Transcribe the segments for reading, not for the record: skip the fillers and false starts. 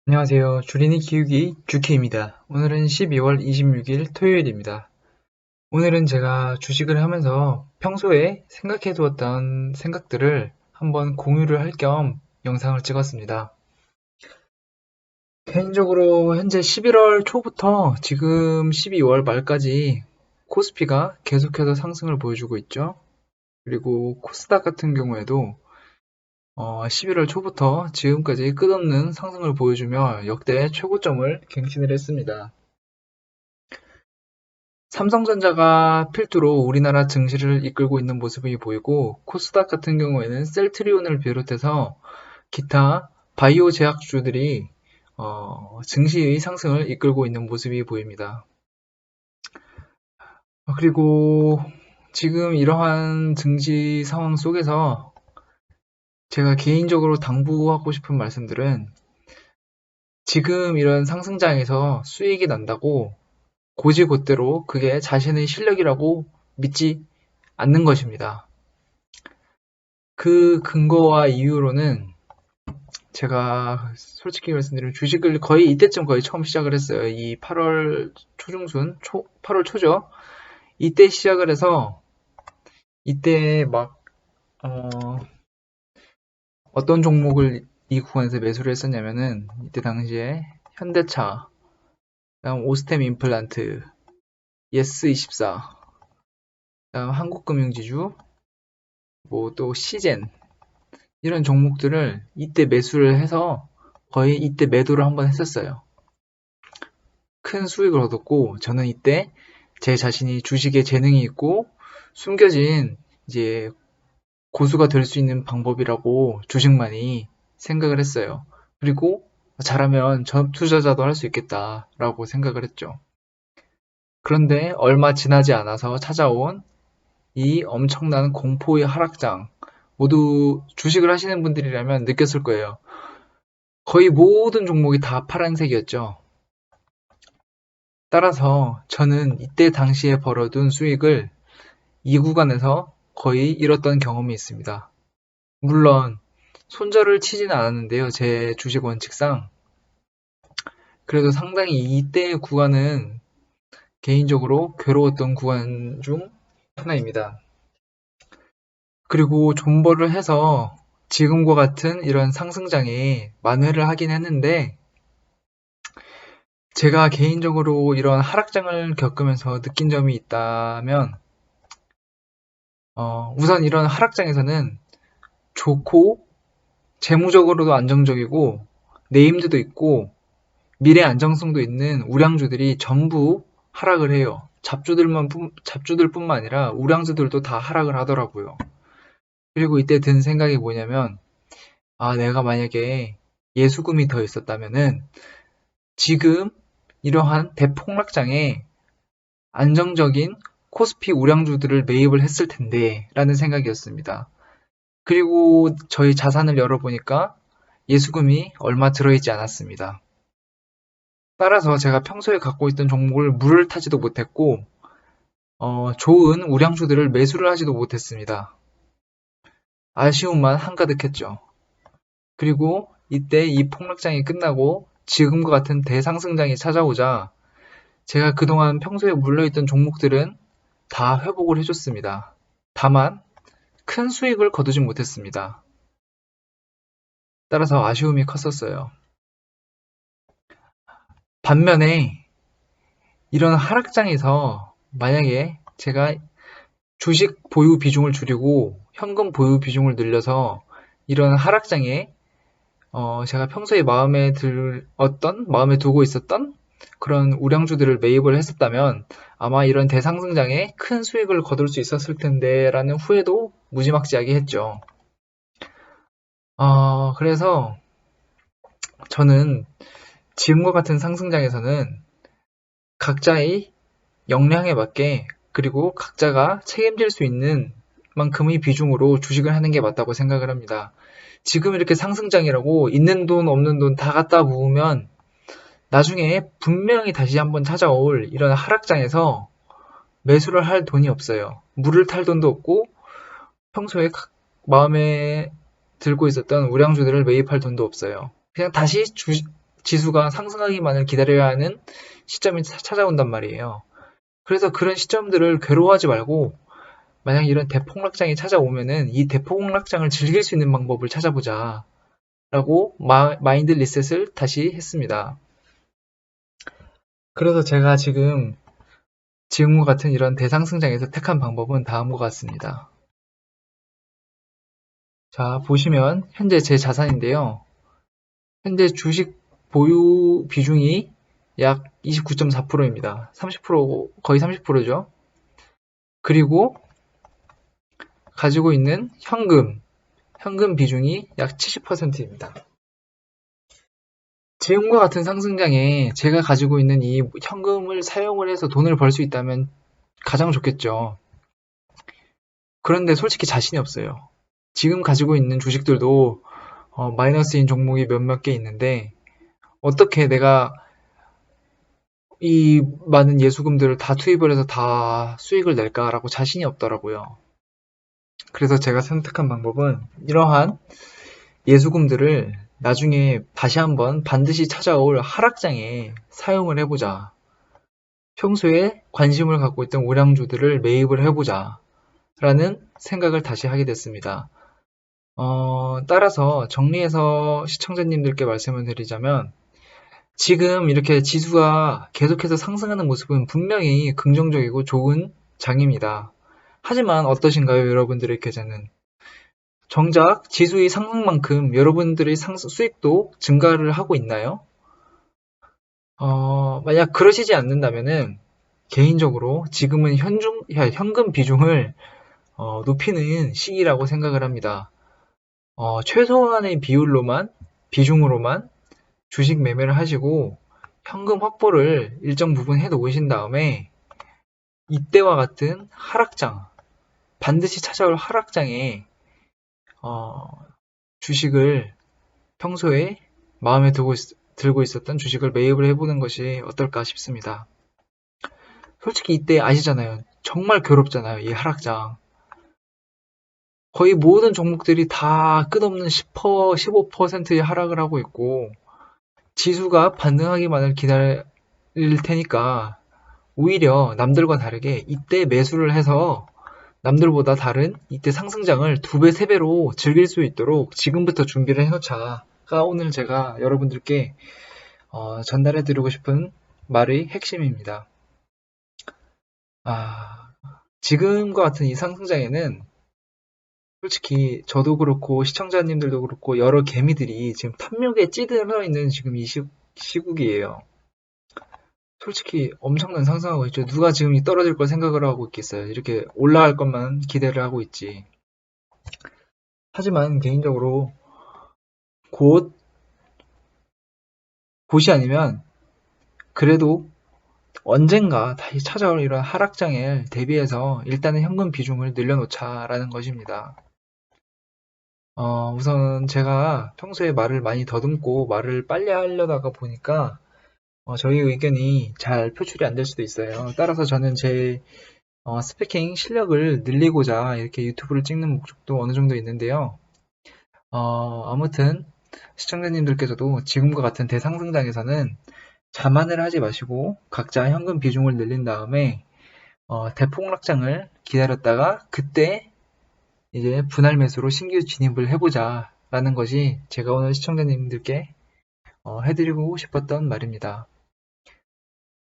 안녕하세요. 주린이 키우기 주키입니다. 오늘은 12월 26일 토요일입니다. 오늘은 제가 주식을 하면서 평소에 생각해 두었던 생각들을 한번 공유를 할 겸 영상을 찍었습니다. 개인적으로 현재 11월 초부터 지금 12월 말까지 코스피가 계속해서 상승을 보여주고 있죠. 그리고 코스닥 같은 경우에도 11월 초부터 지금까지 끝없는 상승을 보여주며 역대 최고점을 갱신을 했습니다. 삼성전자가 필두로 우리나라 증시를 이끌고 있는 모습이 보이고, 코스닥 같은 경우에는 셀트리온을 비롯해서 기타 바이오 제약주들이 증시의 상승을 이끌고 있는 모습이 보입니다. 그리고 지금 이러한 증시 상황 속에서 제가 개인적으로 당부하고 싶은 말씀들은, 지금 이런 상승장에서 수익이 난다고 고지곳대로 그게 자신의 실력이라고 믿지 않는 것입니다. 그 근거와 이유로는 제가 솔직히 말씀드리면 주식을 거의 이때쯤 거의 처음 시작을 했어요. 이 8월 초중순, 8월 초죠. 이때 시작을 해서 이때 막 어떤 종목을 이 구간에서 매수를 했었냐면은, 이때 당시에 현대차, 그다음 오스템 임플란트, 예스24, 그다음 한국금융지주, 뭐 또 시젠, 이런 종목들을 이때 매수를 해서 거의 이때 매도를 한번 했었어요. 큰 수익을 얻었고, 저는 이때 제 자신이 주식에 재능이 있고 숨겨진 이제 고수가 될 수 있는 방법이라고 주식만이 생각을 했어요. 그리고 잘하면 전업 투자자도 할 수 있겠다라고 생각을 했죠. 그런데 얼마 지나지 않아서 찾아온 이 엄청난 공포의 하락장, 모두 주식을 하시는 분들이라면 느꼈을 거예요. 거의 모든 종목이 다 파란색이었죠. 따라서 저는 이때 당시에 벌어둔 수익을 이 구간에서 거의 잃었던 경험이 있습니다. 물론 손절을 치지는 않았는데요. 제 주식 원칙상. 그래도 상당히 이때 구간은 개인적으로 괴로웠던 구간 중 하나입니다. 그리고 존버를 해서 지금과 같은 이런 상승장에 만회를 하긴 했는데, 제가 개인적으로 이런 하락장을 겪으면서 느낀 점이 있다면, 우선 이런 하락장에서는 좋고 재무적으로도 안정적이고 네임드도 있고 미래 안정성도 있는 우량주들이 전부 하락을 해요. 잡주들뿐만 아니라 우량주들도 다 하락을 하더라고요. 그리고 이때 든 생각이 뭐냐면, 내가 만약에 예수금이 더 있었다면은 지금 이러한 대폭락장에 안정적인 코스피 우량주들을 매입을 했을 텐데 라는 생각이었습니다. 그리고 저희 자산을 열어보니까 예수금이 얼마 들어있지 않았습니다. 따라서 제가 평소에 갖고 있던 종목을 물을 타지도 못했고, 좋은 우량주들을 매수를 하지도 못했습니다. 아쉬움만 한가득했죠. 그리고 이때 이 폭락장이 끝나고 지금과 같은 대상승장이 찾아오자 제가 그동안 평소에 물려있던 종목들은 다 회복을 해줬습니다. 다만 큰 수익을 거두진 못했습니다. 따라서 아쉬움이 컸었어요. 반면에 이런 하락장에서 만약에 제가 주식 보유 비중을 줄이고 현금 보유 비중을 늘려서 이런 하락장에 제가 평소에 마음에 두고 있었던 그런 우량주들을 매입을 했었다면 아마 이런 대상승장에 큰 수익을 거둘 수 있었을 텐데 라는 후회도 무지막지하게 했죠. 그래서 저는 지금과 같은 상승장에서는 각자의 역량에 맞게, 그리고 각자가 책임질 수 있는 만큼의 비중으로 주식을 하는 게 맞다고 생각을 합니다. 지금 이렇게 상승장이라고 있는 돈 없는 돈 다 갖다 모으면 나중에 분명히 다시 한번 찾아올 이런 하락장에서 매수를 할 돈이 없어요. 물을 탈 돈도 없고 평소에 마음에 들고 있었던 우량주들을 매입할 돈도 없어요. 그냥 다시 지수가 상승하기만을 기다려야 하는 시점이 찾아온단 말이에요. 그래서 그런 시점들을 괴로워하지 말고 만약 이런 대폭락장이 찾아오면은 이 대폭락장을 즐길 수 있는 방법을 찾아보자 라고 마인드 리셋을 다시 했습니다. 그래서 제가 지금과 같은 이런 대상승장에서 택한 방법은 다음과 같습니다. 자, 보시면 현재 제 자산인데요. 현재 주식 보유 비중이 약 29.4%입니다. 30%, 거의 30%죠. 그리고 가지고 있는 현금 비중이 약 70%입니다. 지금과 같은 상승장에 제가 가지고 있는 이 현금을 사용을 해서 돈을 벌 수 있다면 가장 좋겠죠. 그런데 솔직히 자신이 없어요. 지금 가지고 있는 주식들도 마이너스인 종목이 몇몇 개 있는데 어떻게 내가 이 많은 예수금들을 다 투입을 해서 다 수익을 낼까라고 자신이 없더라고요. 그래서 제가 선택한 방법은 이러한 예수금들을 나중에 다시 한번 반드시 찾아올 하락장에 사용을 해보자. 평소에 관심을 갖고 있던 우량주들을 매입을 해보자. 라는 생각을 다시 하게 됐습니다. 따라서 정리해서 시청자님들께 말씀을 드리자면 지금 이렇게 지수가 계속해서 상승하는 모습은 분명히 긍정적이고 좋은 장입니다. 하지만 어떠신가요, 여러분들의 계좌는? 정작 지수의 상승만큼 여러분들의 수익도 증가를 하고 있나요? 만약 그러시지 않는다면은 개인적으로 지금은 현금 비중을 높이는 시기라고 생각을 합니다. 최소한의 비중으로만 주식 매매를 하시고 현금 확보를 일정 부분 해 놓으신 다음에 이때와 같은 하락장, 반드시 찾아올 하락장에 주식을 평소에 마음에 들고 있었던 주식을 매입을 해보는 것이 어떨까 싶습니다. 솔직히 이때 아시잖아요. 정말 괴롭잖아요. 이 하락장. 거의 모든 종목들이 다 끝없는 10%, 15%의 하락을 하고 있고 지수가 반등하기만을 기다릴 테니까 오히려 남들과 다르게 이때 매수를 해서 남들보다 다른 이때 상승장을 2배, 3배로 즐길 수 있도록 지금부터 준비를 해놓자가 오늘 제가 여러분들께 전달해드리고 싶은 말의 핵심입니다. 지금과 같은 이 상승장에는 솔직히 저도 그렇고 시청자님들도 그렇고 여러 개미들이 지금 탐욕에 찌들어 있는 지금 이 시국이에요. 솔직히 엄청난 상승하고 있죠. 누가 지금 떨어질 걸 생각을 하고 있겠어요. 이렇게 올라갈 것만 기대를 하고 있지. 하지만 개인적으로 곧이 아니면 그래도 언젠가 다시 찾아올 이런 하락장에 대비해서 일단은 현금 비중을 늘려놓자라는 것입니다. 우선 제가 평소에 말을 많이 더듬고 말을 빨리 하려다가 보니까 저희 의견이 잘 표출이 안 될 수도 있어요. 따라서 저는 제 스피킹 실력을 늘리고자 이렇게 유튜브를 찍는 목적도 어느 정도 있는데요. 아무튼 시청자님들께서도 지금과 같은 대상승장에서는 자만을 하지 마시고 각자 현금 비중을 늘린 다음에 대폭락장을 기다렸다가 그때 이제 분할 매수로 신규 진입을 해보자 라는 것이 제가 오늘 시청자님들께 해드리고 싶었던 말입니다.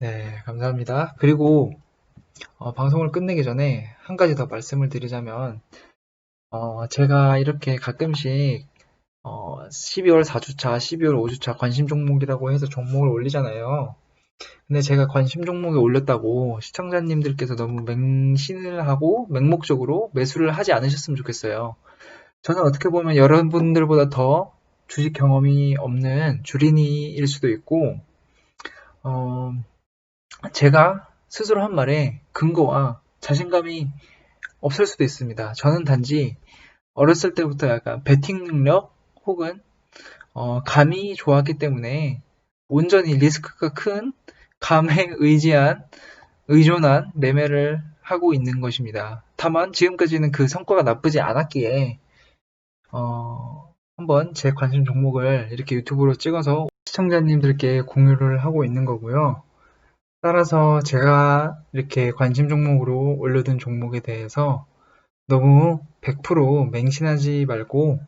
네, 감사합니다. 그리고 방송을 끝내기 전에 한 가지 더 말씀을 드리자면 제가 이렇게 가끔씩 12월 4주차, 12월 5주차 관심 종목이라고 해서 종목을 올리잖아요. 근데 제가 관심 종목에 올렸다고 시청자님들께서 너무 맹신을 하고 맹목적으로 매수를 하지 않으셨으면 좋겠어요. 저는 어떻게 보면 여러분들보다 더 주식 경험이 없는 주린이일 수도 있고 제가 스스로 한 말에 근거와 자신감이 없을 수도 있습니다. 저는 단지 어렸을 때부터 약간 배팅 능력 혹은 감이 좋았기 때문에 온전히 리스크가 큰 감에 의존한 매매를 하고 있는 것입니다. 다만 지금까지는 그 성과가 나쁘지 않았기에 한번 제 관심 종목을 이렇게 유튜브로 찍어서 시청자님들께 공유를 하고 있는 거고요. 따라서 제가 이렇게 관심 종목으로 올려둔 종목에 대해서 너무 100% 맹신하지 말고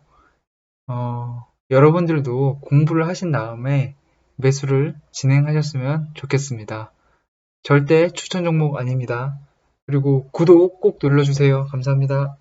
여러분들도 공부를 하신 다음에 매수를 진행하셨으면 좋겠습니다. 절대 추천 종목 아닙니다. 그리고 구독 꼭 눌러주세요. 감사합니다.